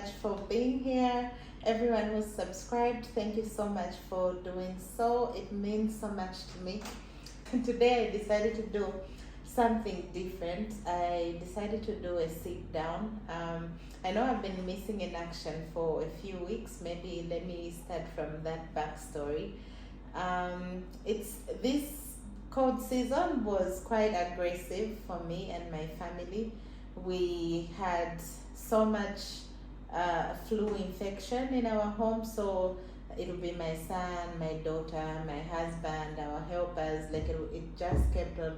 much for being here. Everyone who's subscribed, thank you so much for doing so. It means so much to me. Today I decided to do something different. I decided to do a sit down. I know I've been missing in action for a few weeks. Maybe let me start from that backstory. It's this cold season was quite aggressive for me and my family. We had so much flu infection in our home, so it would be my son, my daughter, my husband, our helpers. Like it just kept on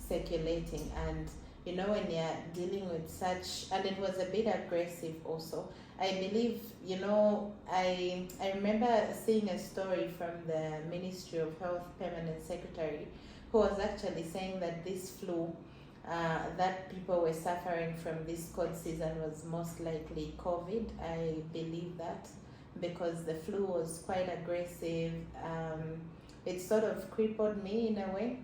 circulating. And you know, when you're dealing with such, and it was a bit aggressive also. I believe, you know, I remember seeing a story from the Ministry of Health Permanent Secretary, who was actually saying that this flu that people were suffering from this cold season was most likely COVID. I believe that because the flu was quite aggressive. It sort of crippled me in a way,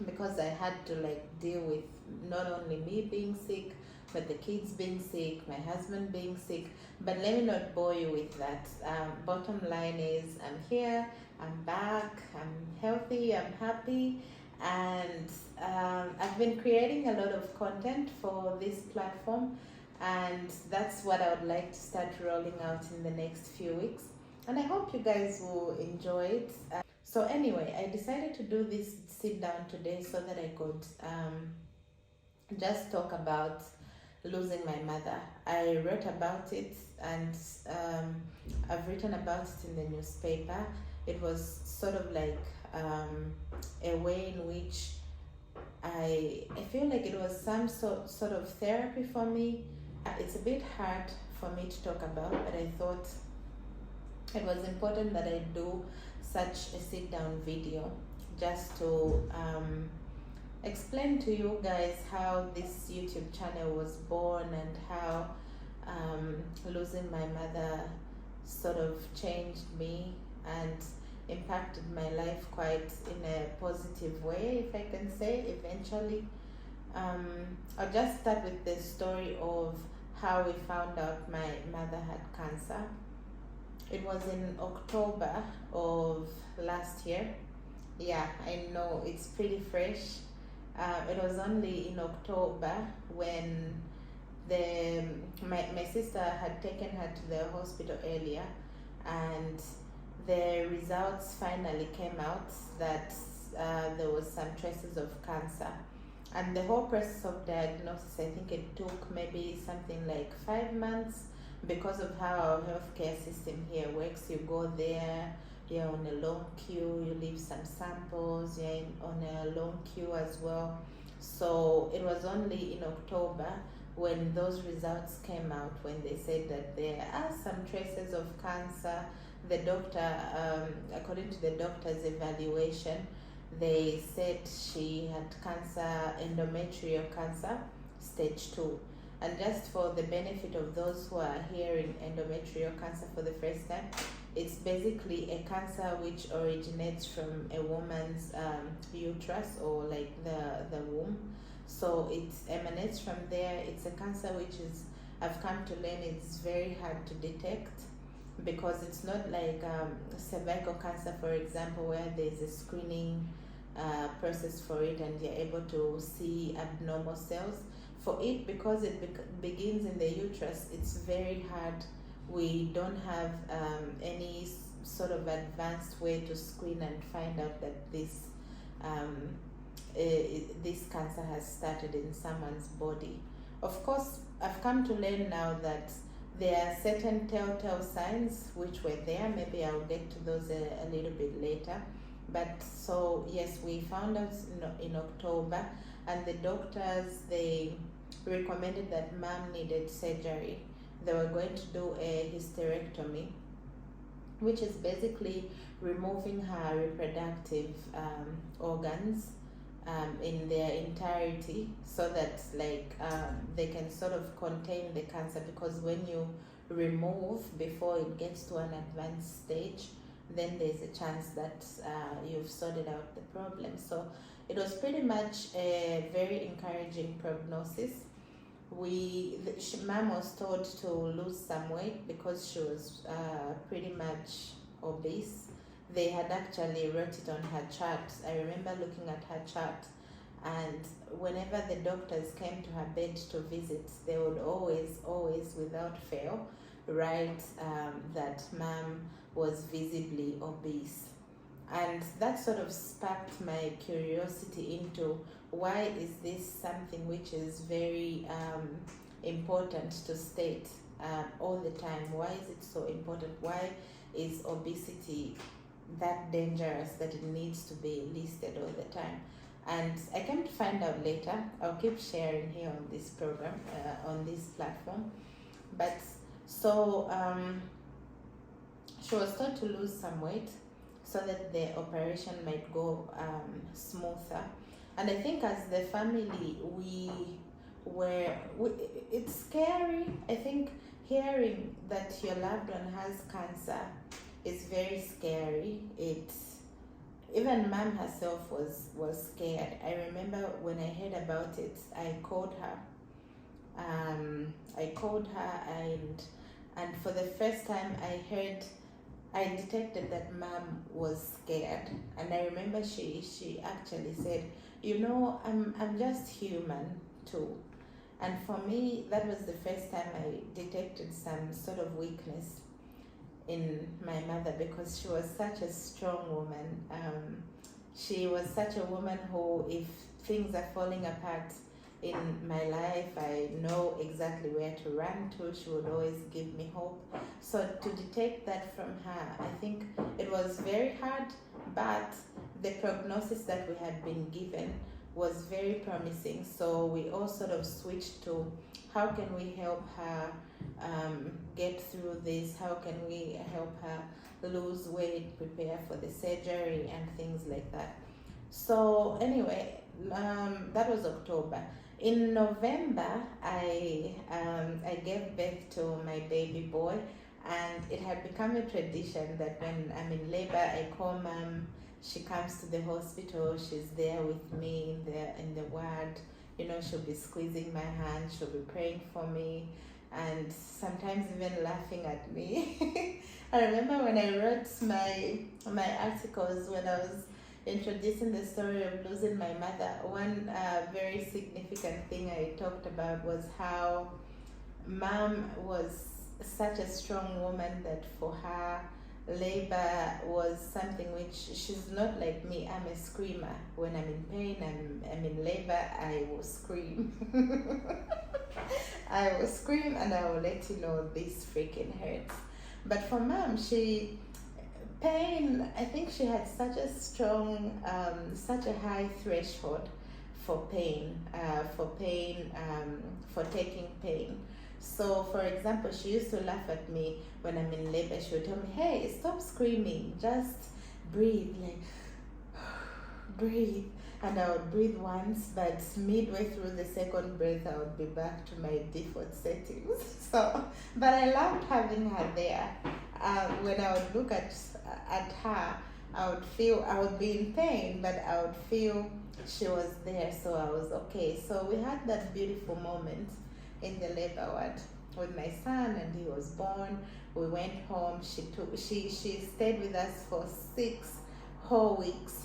because I had to like deal with not only me being sick, but the kids being sick, my husband being sick. But let me not bore you with that. Bottom line is, I'm here, I'm back, I'm healthy, I'm happy, and I've been creating a lot of content for this platform, and that's what I would like to start rolling out in the next few weeks. And I hope you guys will enjoy it. So anyway, I decided to do this sit down today so that I could just talk about losing my mother. I wrote about it, and I've written about it in the newspaper. It was sort of like a way in which I feel like it was some sort of therapy for me. It's a bit hard for me to talk about, but I thought it was important that I do such a sit down video just to explain to you guys how this YouTube channel was born, and how losing my mother sort of changed me and impacted my life quite in a positive way, if I can say, eventually. I'll just start with the story of how we found out my mother had cancer. It was in October of last year. Yeah, I know it's pretty fresh. It was only in October when my sister had taken her to the hospital earlier, and the results finally came out that there was some traces of cancer. And the whole process of diagnosis, I think it took maybe something like 5 months, because of how our healthcare system here works. You go there, you're on a long queue, you leave some samples, you're on a long queue as well. So it was only in October when those results came out, when they said that there are some traces of cancer. The doctor, according to the doctor's evaluation, they said she had cancer, endometrial cancer, stage 2. And just for the benefit of those who are hearing endometrial cancer for the first time, it's basically a cancer which originates from a woman's uterus, or like the womb. So it emanates from there. It's a cancer which is, I've come to learn, it's very hard to detect, because it's not like cervical cancer, for example, where there's a screening process for it and you're able to see abnormal cells. For it, because it begins in the uterus, it's very hard. We don't have any sort of advanced way to screen and find out that this cancer has started in someone's body. Of course, I've come to learn now that there are certain telltale signs which were there. Maybe I'll get to those a little bit later. But so yes, we found out in October, and the doctors, they recommended that mom needed surgery. They were going to do a hysterectomy, which is basically removing her reproductive organs in their entirety, so that like they can sort of contain the cancer, because when you remove before it gets to an advanced stage, then there's a chance that you've sorted out the problem. So it was pretty much a very encouraging prognosis. Mom was told to lose some weight because she was pretty much obese. They had actually wrote it on her chart. I remember looking at her chart, and whenever the doctors came to her bed to visit, they would always, without fail, write that mom was visibly obese. And that sort of sparked my curiosity into why is this something which is very important to state all the time? Why is it so important? Why is obesity that dangerous that it needs to be listed all the time? And I came to find out later. I'll keep sharing here on this program, on this platform. But so she was told to lose some weight so that the operation might go smoother. And I think as the family, it's scary. I think hearing that your loved one has cancer is very scary. Even mom herself was scared. I remember when I heard about it, I called her. And for the first time I detected that mom was scared. And I remember she actually said, I'm just human too. And for me, that was the first time I detected some sort of weakness in my mother, because she was such a strong woman. She was such a woman who, if things are falling apart in my life, I know exactly where to run to. She would always give me hope. So to detect that from her, I think it was very hard, but the prognosis that we had been given was very promising. So we all sort of switched to how can we help her get through this? How can we help her lose weight, prepare for the surgery, and things like that? So anyway, that was October. In November, I gave birth to my baby boy, and it had become a tradition that when I'm in labor, I call mom. She comes to the hospital. She's there with me in the ward. She'll be squeezing my hand. She'll be praying for me, and sometimes even laughing at me. I remember when I wrote my articles when I was introducing the story of losing my mother, one very significant thing I talked about was how mom was such a strong woman that for her, labor was something which, she's not like me. I'm a screamer. When I'm in pain, I'm in labor, I will scream. I will scream and I will let you know this freaking hurts. But for mom, pain, I think she had such a strong, such a high threshold for pain, for taking pain. So, for example, she used to laugh at me when I'm in labor. She would tell me, hey, stop screaming, just breathe, like, breathe. And I would breathe once, but midway through the second breath, I would be back to my default settings. So, but I loved having her there. When I would look at her, I would be in pain, but I would feel she was there, so I was okay. So we had that beautiful moment in the labor ward with my son, and he was born. We went home. She stayed with us for 6 whole weeks.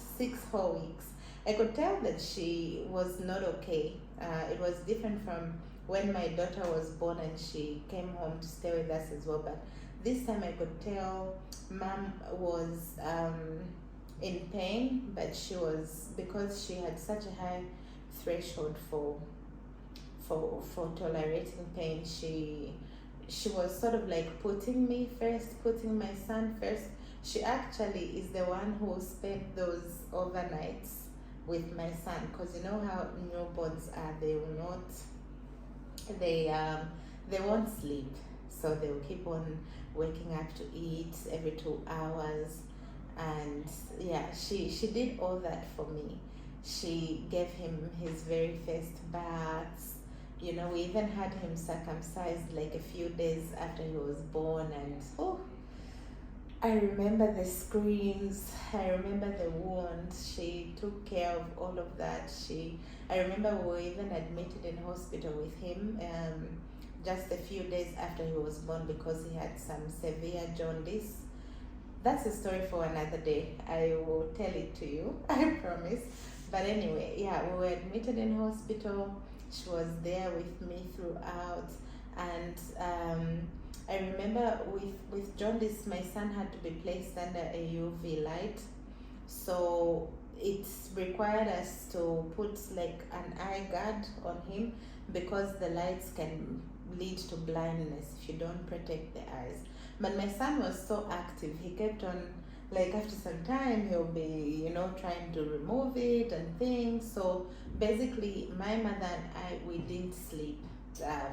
I could tell that she was not okay. It was different from when my daughter was born and she came home to stay with us as well. But this time I could tell mom was in pain, but because she had such a high threshold for tolerating pain, she was sort of like putting me first, putting my son first. She actually is the one who spent those overnights with my son, because you know how newborns are, they won't sleep, so they will keep on waking up to eat every 2 hours. And yeah, she did all that for me. She gave him his very first baths. We even had him circumcised like a few days after he was born, and I remember the screams. I remember the wounds. She took care of all of that. I remember we were even admitted in hospital with him just a few days after he was born because he had some severe jaundice. That's a story for another day. I will tell it to you, I promise. But anyway, yeah, we were admitted in hospital. She was there with me throughout, and I remember with jaundice, my son had to be placed under a UV light, so it required us to put like an eye guard on him because the lights can lead to blindness if you don't protect the eyes. But my son was so active, he kept on, like after some time he'll be, trying to remove it and things. So basically my mother and I, we didn't sleep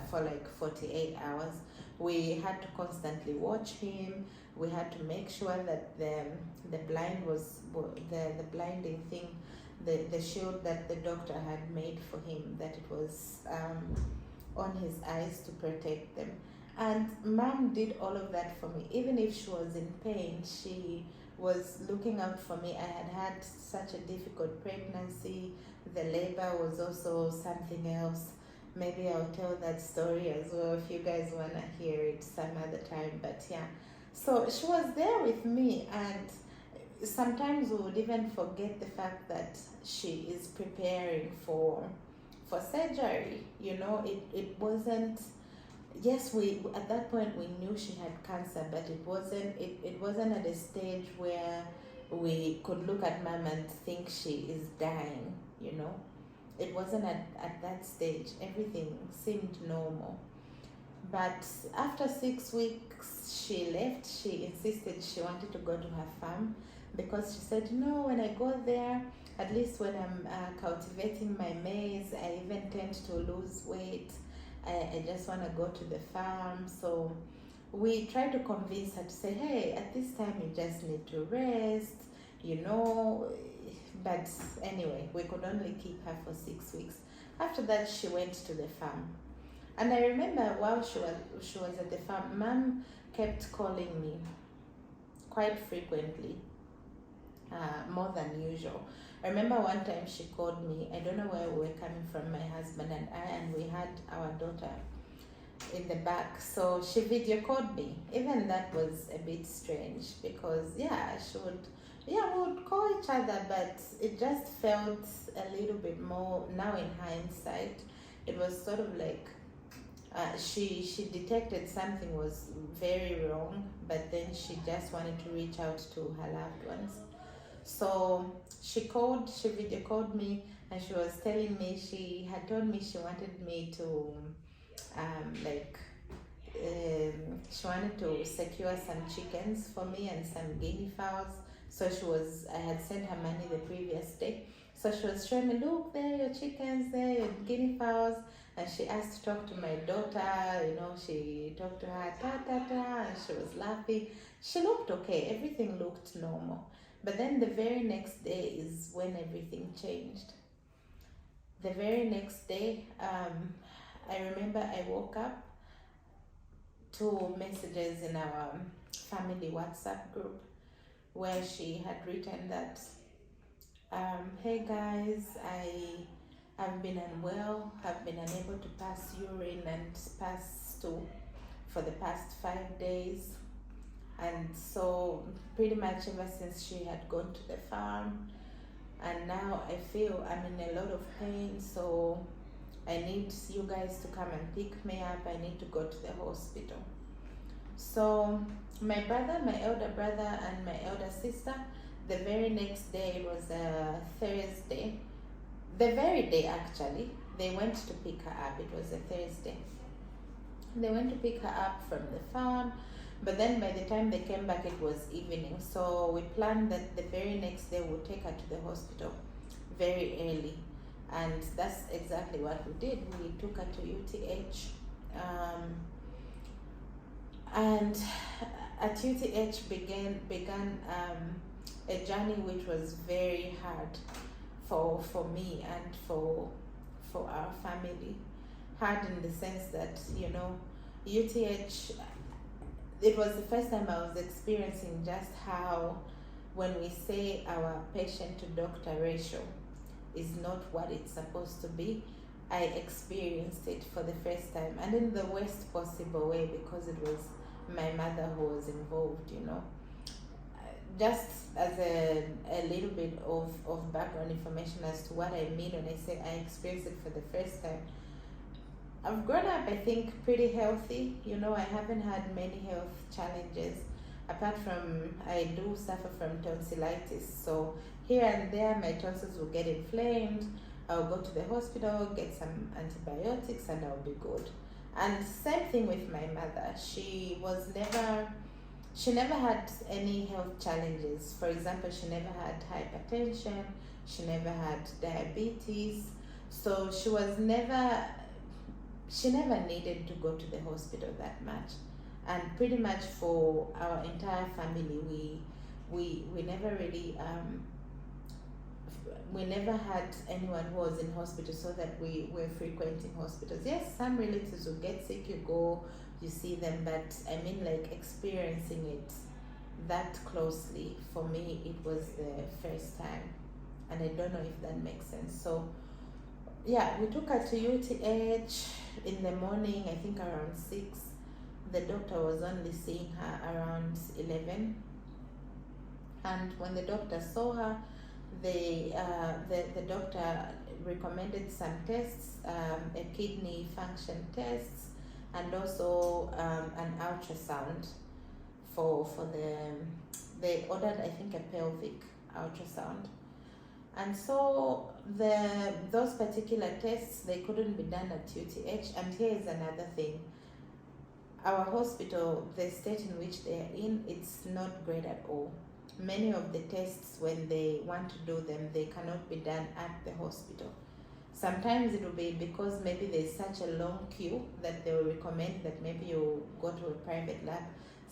for like 48 hours. We had to constantly watch him. We had to make sure that the blinding thing, the shield that the doctor had made for him, that it was on his eyes to protect them. And mom did all of that for me. Even if she was in pain, she was looking out for me. I had had such a difficult pregnancy. The labor was also something else. Maybe I'll tell that story as well if you guys want to hear it some other time. But yeah, so she was there with me, and sometimes we would even forget the fact that she is preparing for surgery. It wasn't, yes, we at that point we knew she had cancer, but it wasn't at a stage where we could look at mom and think she is dying. It wasn't at that stage. Everything seemed normal. But after 6 weeks, she left. She insisted she wanted to go to her farm because she said, when I go there, at least when I'm cultivating my maize, I even tend to lose weight. I just want to go to the farm. So we tried to convince her to say, hey, at this time you just need to rest, But anyway, we could only keep her for 6 weeks. After that, she went to the farm. And I remember while she was at the farm, mom kept calling me quite frequently, more than usual. I remember one time she called me. I don't know where we were coming from, my husband and I, and we had our daughter in the back. So she video called me. Even that was a bit strange because, we would call each other, but it just felt a little bit more, now in hindsight, it was sort of like she detected something was very wrong, but then she just wanted to reach out to her loved ones. So she video called me, and she was telling me, she had told me she wanted me to she wanted to secure some chickens for me and some guinea fowls. So I had sent her money the previous day. So she was showing me, look, there, your chickens, there, your guinea fowls. And she asked to talk to my daughter, she talked to her, and she was laughing. She looked okay, everything looked normal. But then the very next day is when everything changed. The very next day, I remember I woke up to messages in our family WhatsApp group where she had written that, hey guys, I've been unwell, have been unable to pass urine and pass stool for the past 5 days. And so pretty much ever since she had gone to the farm, and now I feel I'm in a lot of pain, so I need you guys to come and pick me up. I need to go to the hospital. So my brother, my elder brother, and my elder sister, the very next day, it was a Thursday, the very day actually, they went to pick her up. It was a Thursday. They went to pick her up from the farm, but then by the time they came back, it was evening. So we planned that the very next day we'll take her to the hospital very early. And that's exactly what we did. We took her to UTH. And at UTH began a journey which was very hard for me and for our family. Hard in the sense that, UTH, it was the first time I was experiencing just how, when we say our patient to doctor ratio is not what it's supposed to be, I experienced it for the first time, and in the worst possible way, because it was my mother who was involved, you know. Just as a little bit of background information as to what I mean when I say I experienced it for the first time. I've grown up, I think, pretty healthy. You know, I haven't had many health challenges. Apart from, I do suffer from tonsillitis. So here and there, my tonsils will get inflamed. I'll go to the hospital, get some antibiotics, and I'll be good. And same thing with my mother. She never had any health challenges. For example, she never had hypertension. She never had diabetes. So she never needed to go to the hospital that much. And pretty much for our entire family, we never really we never had anyone who was in hospital, so that we were frequenting hospitals. Yes, some relatives will get sick, you go, you see them, but I mean, like, experiencing it that closely, for me, it was the first time. And I don't know if that makes sense. So yeah, we took her to UTH in the morning, I think around 6. The doctor was only seeing her around 11. And when the doctor saw her, the doctor recommended some tests, a kidney function test, and also an ultrasound for they ordered, I think, a pelvic ultrasound. And so those particular tests, they couldn't be done at UTH. And here is another thing. Our hospital, the state in which they are in, it's not great at all. Many of the tests, when they want to do them, they cannot be done at the hospital. Sometimes it will be because maybe there's such a long queue that they will recommend that maybe you go to a private lab.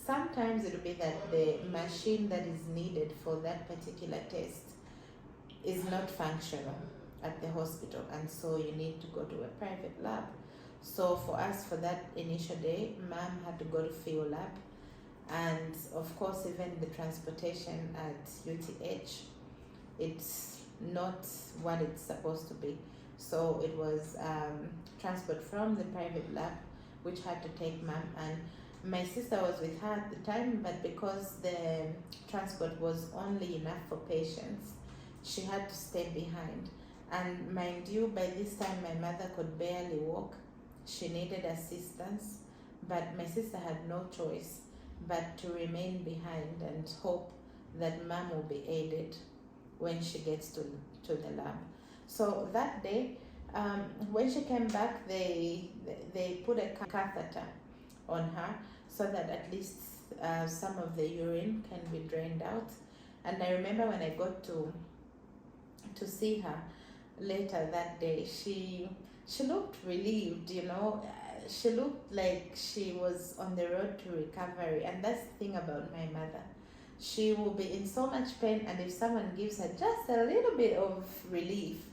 Sometimes it will be that the machine that is needed for that particular test is not functional at the hospital, and so you need to go to a private lab. So for us, for that initial day, mom had to go to Phil lab, and of course, even the transportation at UTH, it's not what it's supposed to be. So it was transport from the private lab, which had to take mom, and my sister was with her at the time, but because the transport was only enough for patients, she had to stay behind. And mind you, by this time my mother could barely walk. She needed assistance, but my sister had no choice but to remain behind and hope that mom will be aided when she gets to the lab. So that day, when she came back, they put a catheter on her so that at least some of the urine can be drained out. And I remember when I got to see her later that day, she looked relieved, you know. She looked like she was on the road to recovery. And that's the thing about my mother. She will be in so much pain, and if someone gives her just a little bit of relief,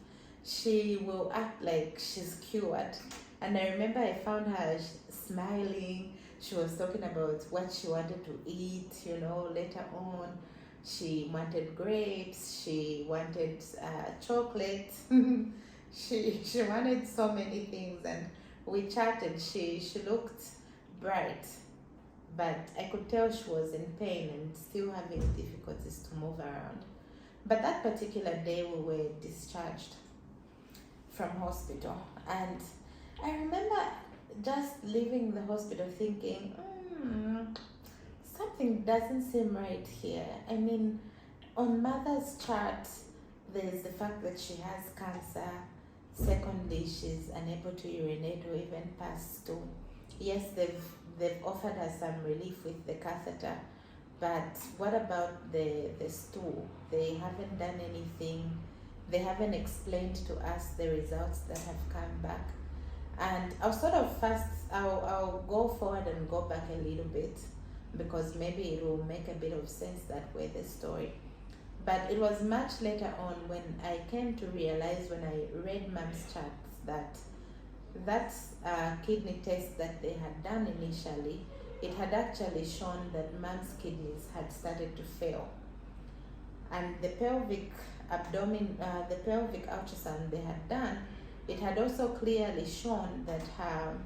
she will act like she's cured. And I remember I found her smiling. She was talking about what she wanted to eat, you know, later on. She wanted grapes, she wanted chocolate, she wanted so many things, and we chatted. She looked bright, but I could tell she was in pain and still having difficulties to move around. But that particular day we were discharged from hospital, and I remember just leaving the hospital thinking, something doesn't seem right here. I mean, on mother's chart, there's the fact that she has cancer. Secondly, she's unable to urinate or even pass stool. Yes, they've offered her some relief with the catheter, but what about the stool? They haven't done anything. They haven't explained to us the results that have come back. And I'll go forward and go back a little bit, because maybe it will make a bit of sense that way, the story. But it was much later on when I came to realize, when I read mom's charts, that kidney test that they had done initially it had actually shown that mom's kidneys had started to fail, and the pelvic the pelvic ultrasound they had done, it had also clearly shown that her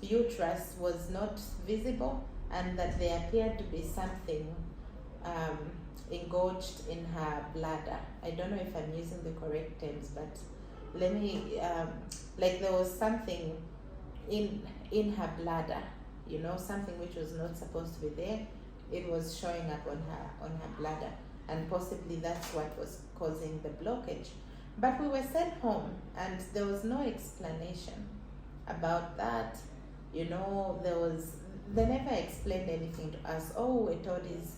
uterus was not visible, and that there appeared to be something um, engorged in her bladder. I don't know if I'm using the correct terms, but let me like there was something in her bladder, you know, something which was not supposed to be there. It was showing up on her bladder, and possibly that's what was causing the blockage. But we were sent home, and there was no explanation about that. You know, they never explained anything to us. All we're told is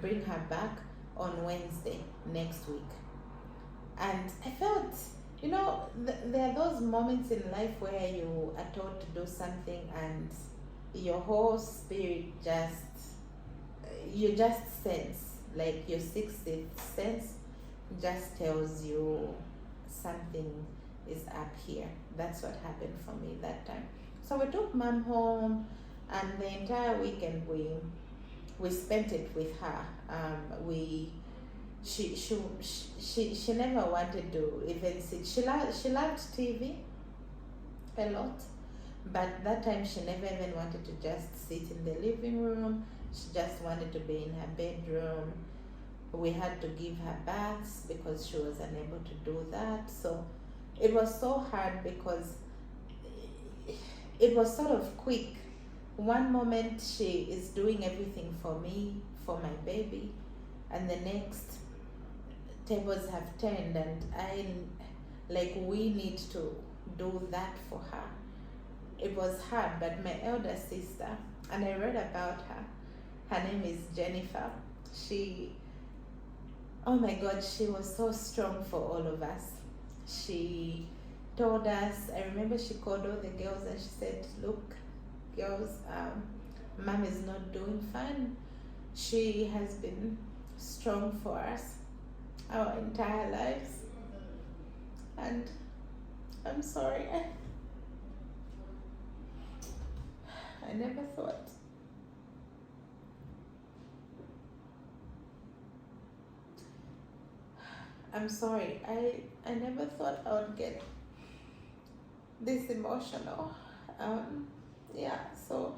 bring her back on Wednesday next week. And I felt, you know, there are those moments in life where you are told to do something and your whole spirit you just sense, like your sixth sense just tells you something is up here. That's what happened for me that time. So we took mom home, and the entire weekend we spent it with her. She never wanted to even sit. She loved TV a lot, but that time she never even wanted to just sit in the living room. She just wanted to be in her bedroom. We had to give her baths because she was unable to do that. So it was so hard because it was sort of quick. One moment she is doing everything for me, for my baby, and the next tables have turned, and we need to do that for her. It was hard. But my elder sister, and I read about her name is Jennifer. Oh my God, she was so strong for all of us. She told us, I remember she called all the girls and she said, look, girls, mom is not doing fine. She has been strong for us our entire lives. And I'm sorry, I never thought. I'm sorry, I never thought I would get this emotional. Yeah, so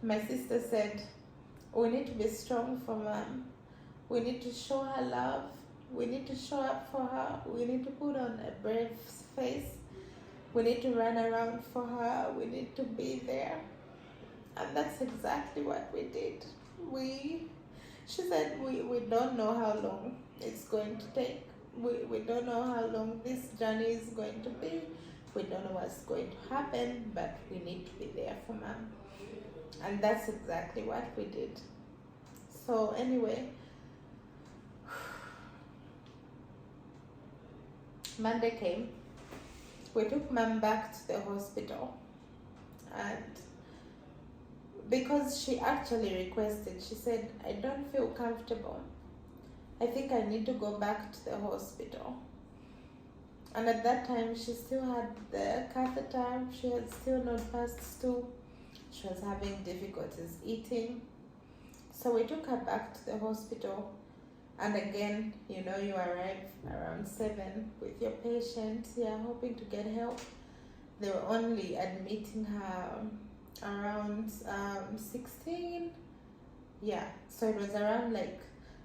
my sister said, we need to be strong for mom. We need to show her love. We need to show up for her. We need to put on a brave face. We need to run around for her. We need to be there. And that's exactly what we did. She said, we don't know how long it's going to take. We don't know how long this journey is going to be. We don't know what's going to happen, but we need to be there for mom. And that's exactly what we did. So anyway, Monday came. We took mom back to the hospital, and because she actually requested, she said, I don't feel comfortable. I think I need to go back to the hospital. And at that time, she still had the catheter. She had still not passed stool. She was having difficulties eating. So we took her back to the hospital. And again, you know, you arrive around 7 with your patient, hoping to get help. They were only admitting her around 16. So it was around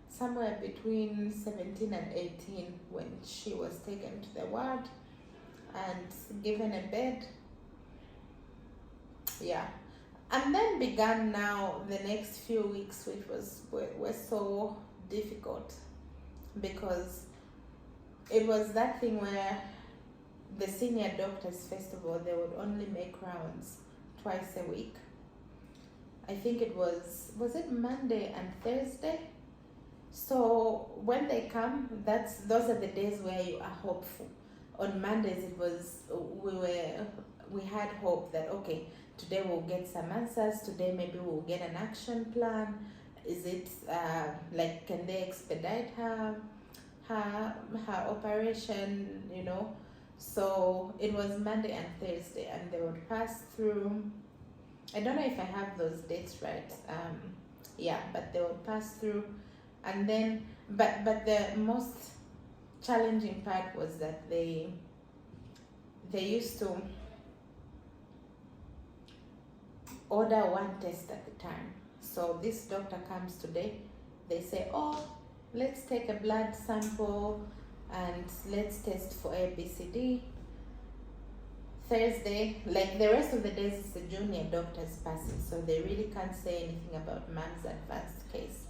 somewhere between 17 and 18 when she was taken to the ward and given a bed. And then began now the next few weeks, which were so difficult, because it was that thing where the senior doctors, first of all, they would only make rounds twice a week. I think it was it Monday and Thursday? So when they come, those are the days where you are hopeful. On Mondays, we had hope that, okay, today we'll get some answers. Today maybe we'll get an action plan. Is it can they expedite her operation? So it was Monday and Thursday, and they would pass through I don't know if I have those dates right. Yeah, but they would pass through, and then but the most challenging part was that they used to order one test at a time. So this doctor comes today, they say, oh, let's take a blood sample and let's test for ABCD. Thursday, like the rest of the days, it's the junior doctors passing, so they really can't say anything about mom's advanced case.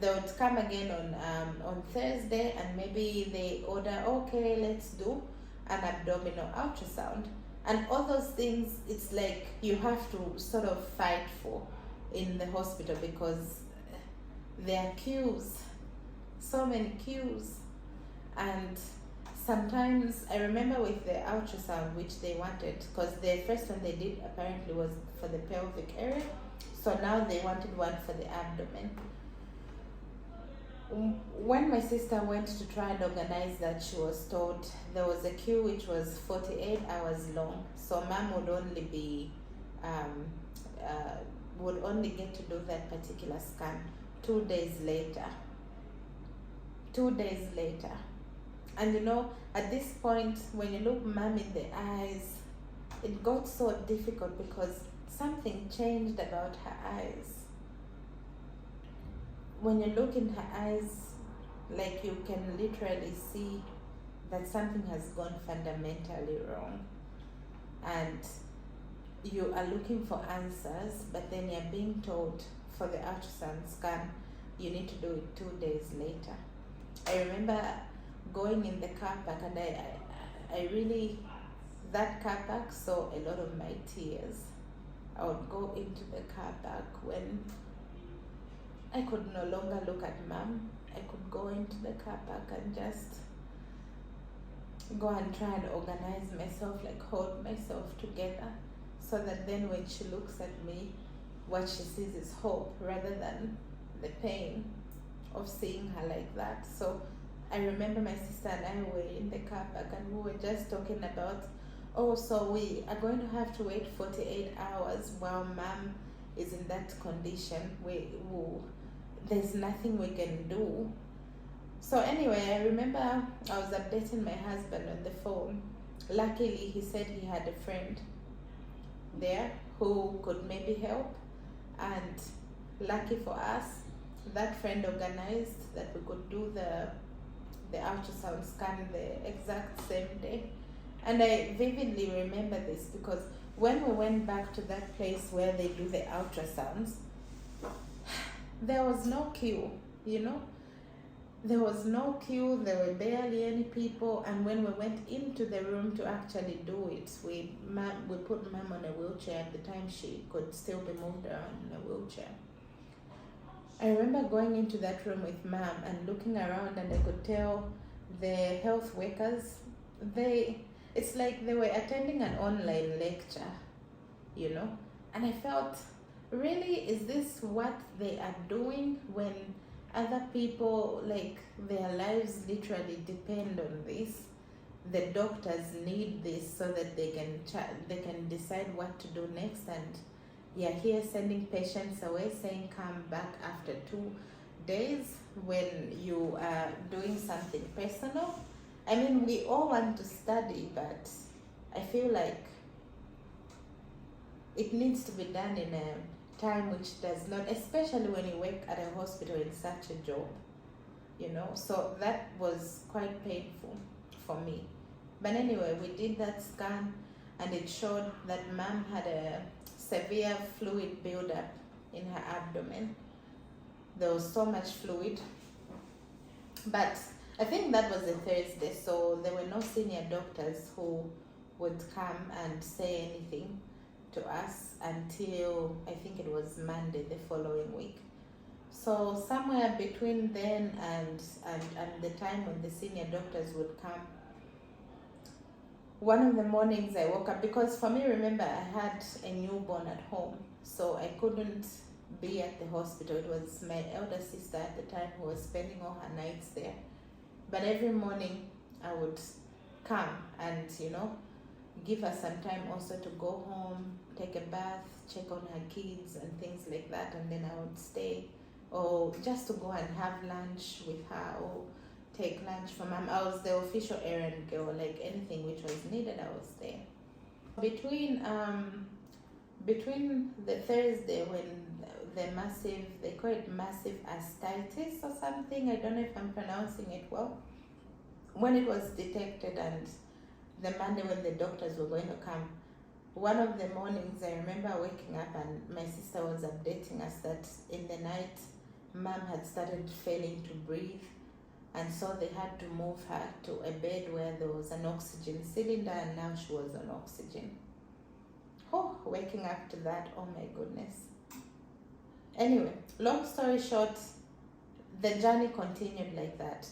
They would come again on Thursday, and maybe they order, okay, let's do an abdominal ultrasound. And all those things, it's like you have to sort of fight for in the hospital, because there are queues, so many queues. And sometimes I remember with the ultrasound, which they wanted, because the first one they did apparently was for the pelvic area, so now they wanted one for the abdomen. When my sister went to try and organize that, she was told there was a queue which was 48 hours long, so mom would only be would only get to do that particular scan 2 days later. 2 days later. And you know, at this point, when you look mom in the eyes, it got so difficult because something changed about her eyes. When you look in her eyes, like you can literally see that something has gone fundamentally wrong. And you are looking for answers, but then you're being told for the ultrasound scan, you need to do it 2 days later. I remember going in the car park, and I really, that car park saw a lot of my tears. I would go into the car park when I could no longer look at mom. I could go into the car park and just go and try and organize myself, like hold myself together, so that then when she looks at me, what she sees is hope rather than the pain of seeing her like that. So I remember my sister and I were in the car park, and we were just talking about, oh, so we are going to have to wait 48 hours while mom is in that condition. There's nothing we can do. So anyway, I remember I was updating my husband on the phone. Luckily, he said he had a friend there who could maybe help, and lucky for us, that friend organized that we could do the ultrasound scan the exact same day. And I vividly remember this because when we went back to that place where they do the ultrasounds, there was no queue, you know. There was no queue, there were barely any people, and when we went into the room to actually do it, we put mom on a wheelchair. At the time, she could still be moved around in a wheelchair. I remember going into that room with mom and looking around, and I could tell the health workers, it's like they were attending an online lecture, you know. And I felt, really, is this what they are doing when other people, like, their lives literally depend on this? The doctors need this so that they can decide what to do next, and you're here sending patients away saying come back after 2 days when you are doing something personal. I mean, we all want to study, but I feel like it needs to be done in a time which does not, especially when you work at a hospital in such a job, you know. So that was quite painful for me. But anyway, we did that scan, and it showed that mom had a severe fluid buildup in her abdomen. There was so much fluid. But I think that was a Thursday, so there were no senior doctors who would come and say anything to us until I think it was Monday the following week. So somewhere between then and the time when the senior doctors would come, one of the mornings I woke up, because for me, remember, I had a newborn at home, so I couldn't be at the hospital. It was my elder sister at the time who was spending all her nights there. But every morning I would come and, you know, give her some time also to go home, take a bath, check on her kids and things like that, and then I would stay, or just to go and have lunch with her, or take lunch from mom. I was the official errand girl, like anything which was needed, I was there. Between the Thursday when the massive, they call it massive ascites or something, I don't know if I'm pronouncing it well, when it was detected, and the Monday when the doctors were going to come, one of the mornings I remember waking up and my sister was updating us that in the night mom had started failing to breathe, and so they had to move her to a bed where there was an oxygen cylinder, and now she was on oxygen. Oh, waking up to that, oh my goodness. Anyway, long story short, the journey continued like that.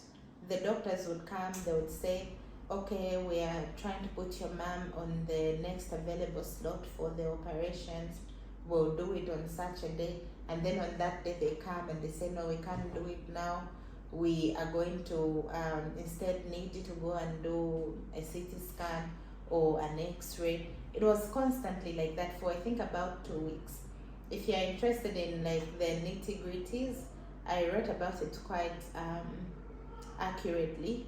The doctors would come, they would say, okay, we are trying to put your mom on the next available slot for the operations. We'll do it on such a day. And then on that day they come and they say, no, we can't do it now. We are going to instead need you to go and do a CT scan or an X-ray. It was constantly like that for I think about 2 weeks. If you're interested in like the nitty-gritties, I wrote about it quite accurately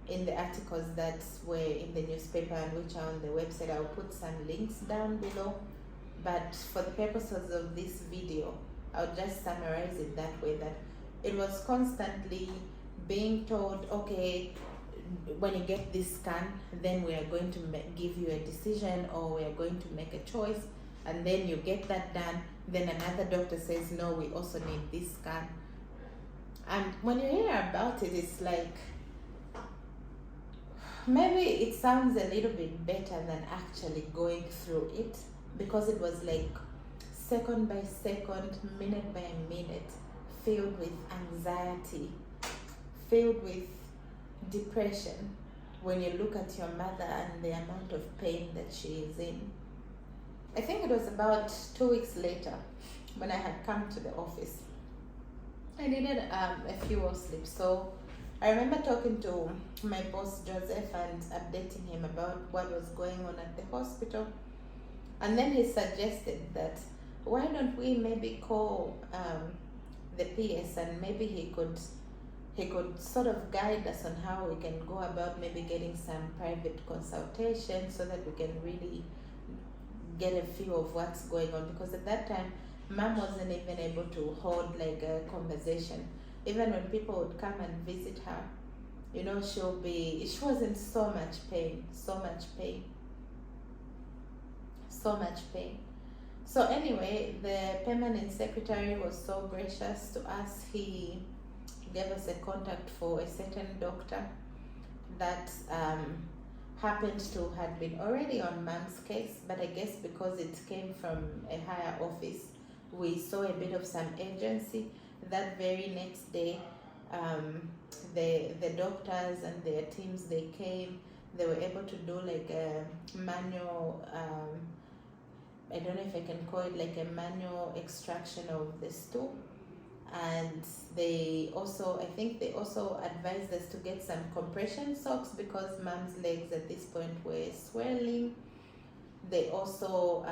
in the articles that were in the newspaper and which are on the website. I'll put some links down below, but for the purposes of this video, I'll just summarize it that way, that it was constantly being told, okay, when you get this scan, then we are going to give you a decision, or we are going to make a choice, and then you get that done, then another doctor says, no, we also need this scan. And when you hear about it, it's like, maybe it sounds a little bit better than actually going through it, because it was like second by second, minute by minute, filled with anxiety, filled with depression when you look at your mother and the amount of pain that she is in. I think it was about 2 weeks later when I had come to the office. I needed a few more sleep, so I remember talking to my boss Joseph and updating him about what was going on at the hospital, and then he suggested that why don't we maybe call the PS, and maybe he could sort of guide us on how we can go about maybe getting some private consultation so that we can really get a feel of what's going on, because at that time mom wasn't even able to hold like a conversation. Even when people would come and visit her, you know, she was in so much pain. So anyway, the permanent secretary was so gracious to us. He gave us a contact for a certain doctor that happened to had been already on mom's case, but I guess because it came from a higher office, we saw a bit of some urgency. That very next day, the doctors and their teams, they came. They were able to do like a manual, I don't know if I can call it like a manual extraction of the stool. And they also, I think they also advised us to get some compression socks because mom's legs at this point were swelling. They also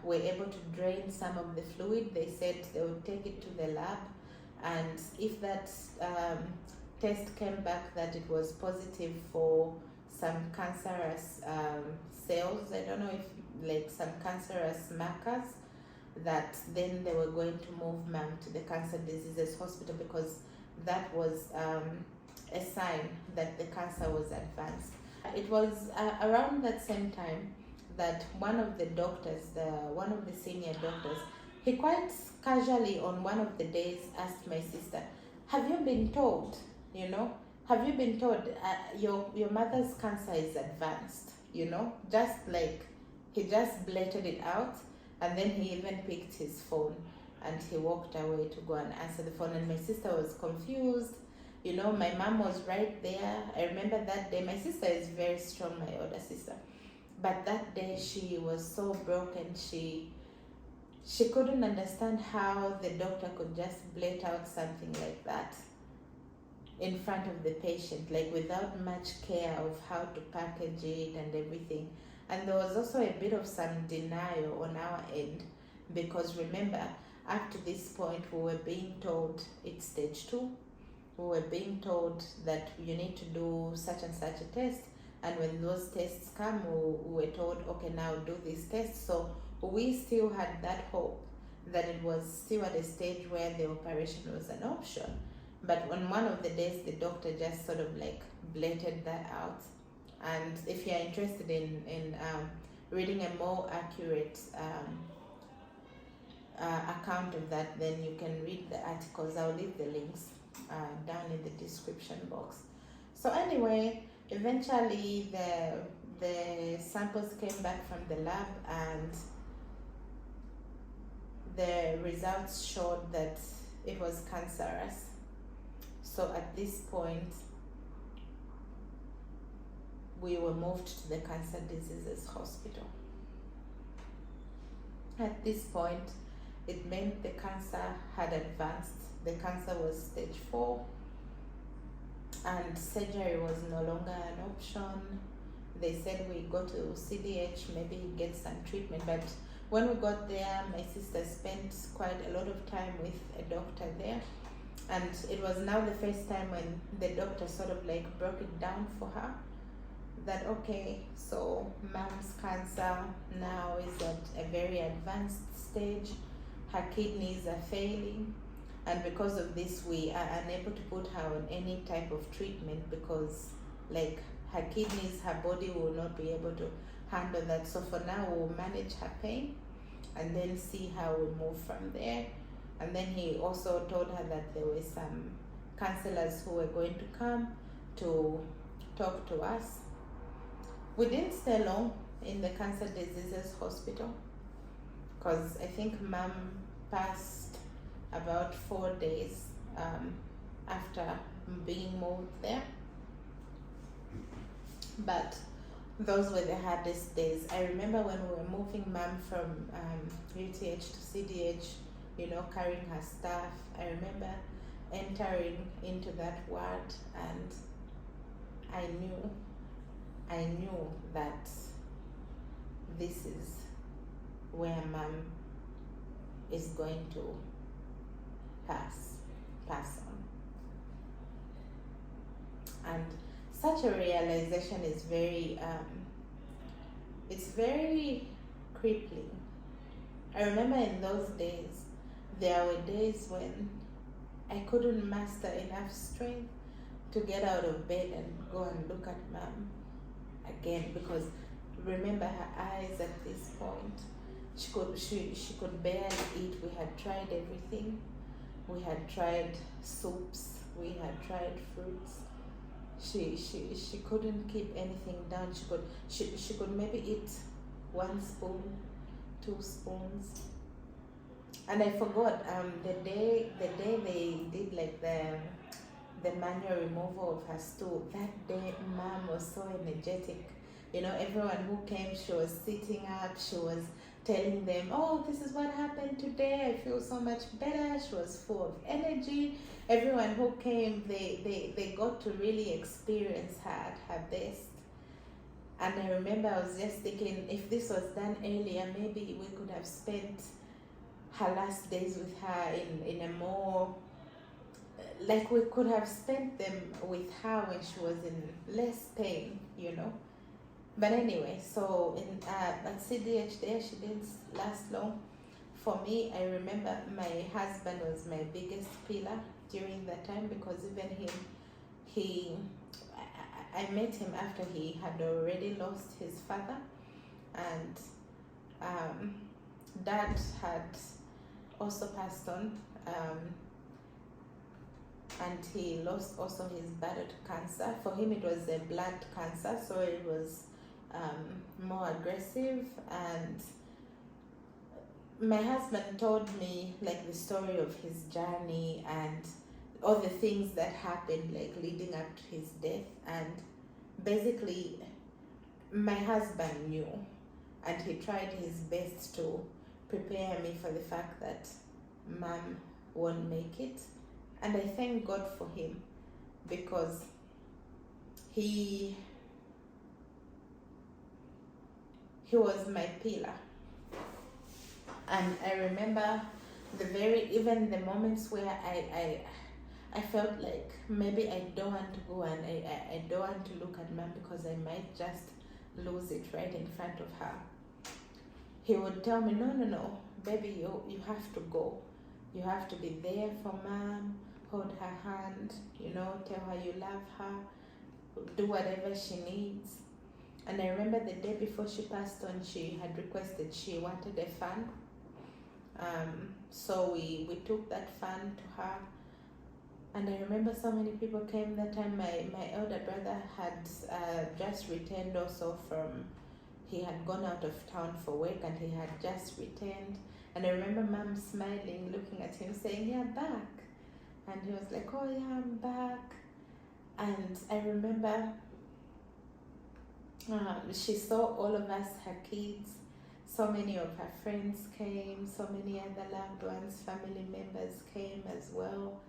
were able to drain some of the fluid. They said they would take it to the lab, and if that test came back that it was positive for some cancerous cells, I don't know if like some cancerous markers, that then they were going to move mom to the cancer diseases hospital, because that was a sign that the cancer was advanced. It was around that same time that one of the doctors, one of the senior doctors, he quite casually on one of the days asked my sister, have you been told, have you been told your mother's cancer is advanced, just like he just blurted it out. And then he even picked his phone and he walked away to go and answer the phone. And my sister was confused. My mom was right there. I remember that day. My sister is very strong, my older sister. But that day she was so broken. She couldn't understand how the doctor could just blurt out something like that. in front of the patient, like without much care of how to package it and everything. And there was also a bit of some denial on our end, because remember, up to this point, we were being told it's stage 2. We were being told that you need to do such and such a test, and when those tests come, we were told, okay, now do this test. So we still had that hope that it was still at a stage where the operation was an option. But on one of the days, the doctor just sort of like blurted that out. And if you're interested in reading a more accurate account of that, then you can read the articles. I'll leave the links down in the description box. So anyway, eventually the samples came back from the lab, and the results showed that it was cancerous. So at this point, we were moved to the Cancer Diseases Hospital. At this point, it meant the cancer had advanced. The cancer was stage 4, and surgery was no longer an option. They said we go to CDH, maybe get some treatment. But when we got there, my sister spent quite a lot of time with a doctor there. And it was now the first time when the doctor sort of like broke it down for her, that okay, so mom's cancer now is at a very advanced stage. Her kidneys are failing, and because of this, we are unable to put her on any type of treatment, because like her kidneys, her body will not be able to handle that. So for now, we'll manage her pain and then see how we move from there. And then he also told her that there were some counselors who were going to come to talk to us. We didn't stay long in the Cancer Diseases Hospital, because I think mom passed about 4 days after being moved there. But those were the hardest days. I remember when we were moving mom from UTH to CDH, you know, carrying her stuff. I remember entering into that ward, and I knew that this is where mom is going to pass on. And such a realization is very it's very crippling. I remember in those days, there were days when I couldn't muster enough strength to get out of bed and go and look at mom again, because remember, her eyes at this point, she could barely eat. We had tried everything. We had tried soups, we had tried fruits. She couldn't keep anything down. She could maybe eat 1 spoon, 2 spoons. And I forgot the day they did like the manual removal of her stool. That day, mom was so energetic. You know, everyone who came, she was sitting up. She was telling them, "Oh, this is what happened today. I feel so much better." She was full of energy. Everyone who came, they got to really experience her at her best. And I remember I was just thinking, if this was done earlier, maybe we could have spent her last days with her in a more, like we could have spent them with her when she was in less pain, you know. But anyway, so at CDH there, she didn't last long. For me, I remember my husband was my biggest pillar during that time, because even I met him after he had already lost his father, and dad had also passed on, and he lost also his battle to cancer. For him, it was a blood cancer, so it was more aggressive. And my husband told me like the story of his journey and all the things that happened like leading up to his death. And basically my husband knew, and he tried his best to prepare me for the fact that mom won't make it. And I thank God for him, because he was my pillar. And I remember even the moments where I felt like maybe I don't want to go, and I don't want to look at mom because I might just lose it right in front of her. He would tell me, no, baby, you have to go. You have to be there for mom, hold her hand, tell her you love her, do whatever she needs. And I remember the day before she passed on, she had requested, she wanted a fan. So we took that fan to her. And I remember so many people came that time. My elder brother had just returned also he had gone out of town for work, and he had just returned. And I remember mom smiling, looking at him, saying, "You're back." And he was like, "Oh yeah, I'm back." And I remember she saw all of us, her kids. So many of her friends came, so many other loved ones, family members came as well.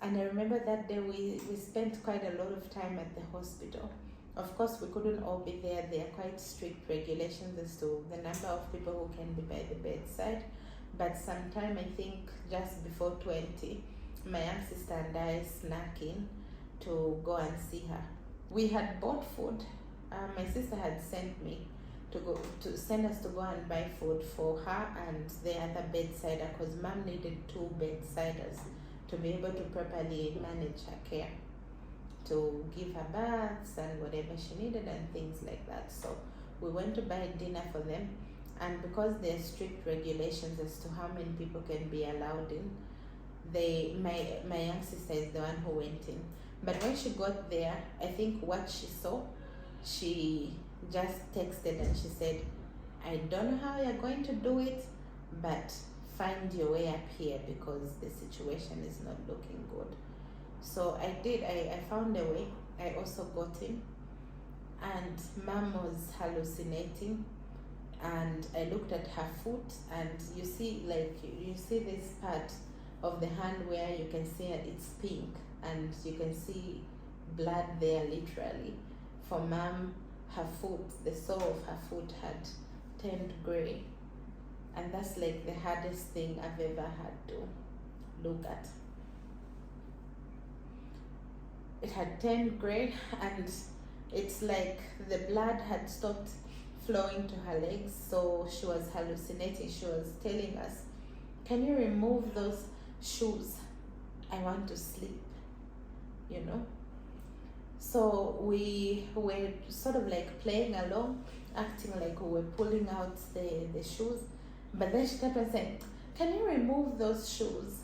And I remember that day we spent quite a lot of time at the hospital. Of course, we couldn't all be there. There are quite strict regulations as to the number of people who can be by the bedside. But sometime, I think just before 20, my young sister and I snuck in to go and see her. We had bought food. My sister had sent me to send us to go and buy food for her and the other bedsider, because mom needed 2 bedsiders to be able to properly manage her care, to give her baths and whatever she needed and things like that. So we went to buy dinner for them, and because there are strict regulations as to how many people can be allowed in, my young sister is the one who went in. But when she got there, I think what she saw, she just texted and she said, "I don't know how you're going to do it, but find your way up here because the situation is not looking good." So I did. I found a way. I also got in, and mom was hallucinating, and I looked at her foot, and you see this part of the hand where you can see it's pink, and you can see blood there literally. For mom, her foot, the sole of her foot had turned gray, and that's like the hardest thing I've ever had to look at. It had turned gray, and it's like the blood had stopped flowing to her legs, so she was hallucinating. She was telling us, "Can you remove those shoes? I want to sleep," So we were sort of like playing along, acting like we were pulling out the shoes. But then she kept on saying, "Can you remove those shoes?"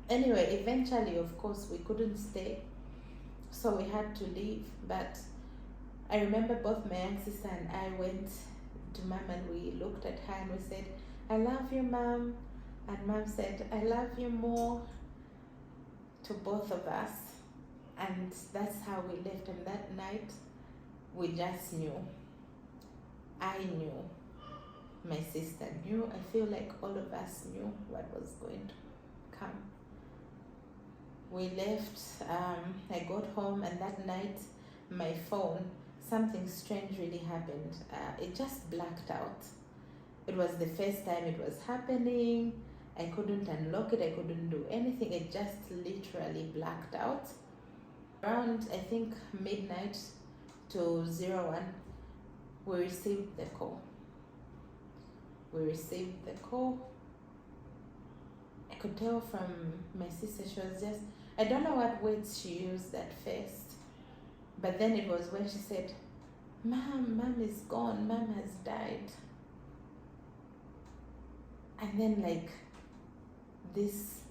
Anyway, eventually, of course, we couldn't stay, so we had to leave. But I remember both my young sister and I went to mom, and we looked at her and we said, "I love you, mom." And mom said, "I love you more," to both of us. And that's how we left. And that night, we just knew. I knew. My sister knew. I feel like all of us knew what was going to come. We left. I got home, and that night, my phone, something strange really happened. It just blacked out. It was the first time it was happening. I couldn't unlock it. I couldn't do anything. It just literally blacked out. Around, I think, midnight to 01, we received the call. I could tell from my sister, she was just, I don't know what words she used at first, but then it was when she said, Mom is gone, Mom has died." And then like this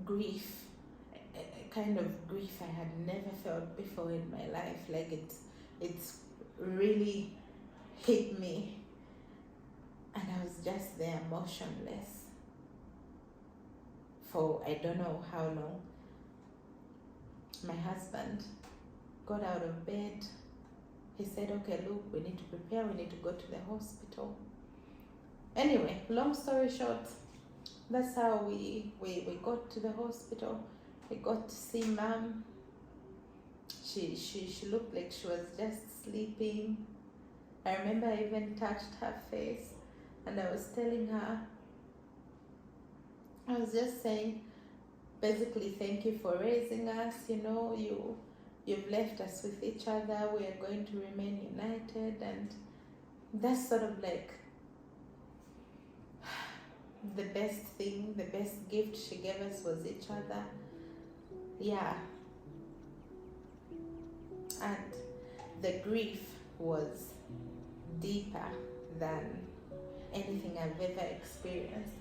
grief, a kind of grief I had never felt before in my life. Like it's really hit me, and I was just there motionless for I don't know how long. My husband got out of bed. He said, "Okay, look, we need to prepare, we need to go to the hospital." Anyway, long story short, That's how we got to the hospital. We got to see mom. She looked like she was just sleeping. I remember I even touched her face and I was telling her, I was just saying, basically, thank you for raising us. You've left us with each other. We are going to remain united, and that's sort of like the best thing, the best gift she gave us was each other. Yeah. And the grief was deeper than anything I've ever experienced.